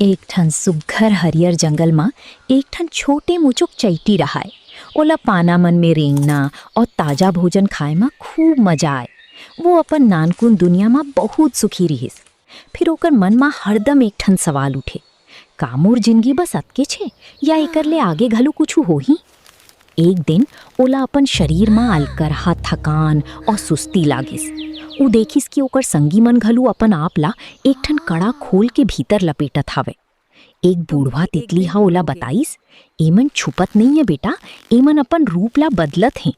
एक ठन सुघ्घर हरियर जंगल में एक ठन छोटे मुचुक चैटी रहाय। ओला पाना मन में रेंगना और ताजा भोजन खाए में खूब मजा आए। वो अपन नानकुन दुनिया में बहुत सुखी रहिस। फिर ओकर मन में हरदम एक ठन सवाल उठे, का मोर जिंदगी बस अतके छे या एकर ले आगे घलो कुछ होही। एक दिन ओला अपन शरीर में अलकरहा थकान और सुस्ती लागिस। उ देखिस कि ओकर संगी मन घलो अपन आप ला एक ठन कड़ा खोल के भीतर लपेटत हावे। एक बूढ़वा तितली हा ओला बताइस, एमन छुपत नहीं है बेटा, एमन अपन रूप ला बदलत हैं।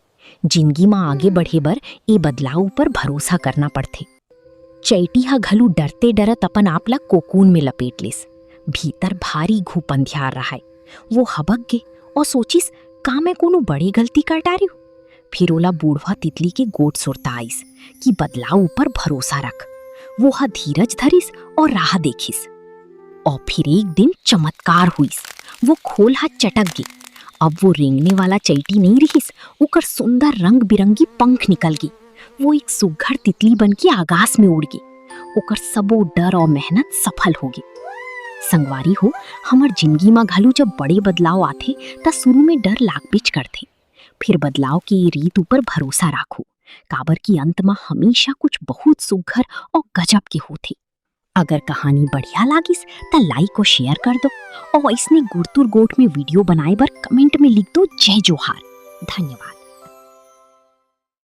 जिंदगी में आगे बढ़े बर ए बदलाव पर भरोसा करना पड़थे। चैटी हा घलो डरते डरत अपन आप ला कोकून में लपेट लिस। भीतर भारी घूप अंधियार रहाय। वो हबक गे और सोचिस, का मैं कोनो बड़ी गलती कर डारियो। फिर ओला बूढ़वा तितली के गोट सुरता आइस कि बदलाव ऊपर भरोसा रख। वो हा धीरज धरिस और राह देखिस। और फिर एक दिन चमत्कार हुइस। वो खोल हाथ चटक गई। अब वो रेंगने वाला चैटी नहीं रहिस, ओकर सुंदर रंग बिरंगी पंख निकल गई। वो एक सुघ्घर तितली बन के आकाश में उड़ गई। ओकर सबो डर और मेहनत सफल हो गई। संगवारी हो, हमर जिंदगी में घलो जब बड़े बदलाव आथे त शुरू में डर लागबेच करथे। फिर बदलाव की ये रीत ऊपर भरोसा राखो, काबर की अंत में हमेशा कुछ बहुत सुघ्घर और गजब के होथे। अगर कहानी बढ़िया लागिस त लाइक और शेयर कर दो, और इसने गुड़तुर गोट में वीडियो बनाए बर कमेंट में लिख दो जय जोहार। धन्यवाद।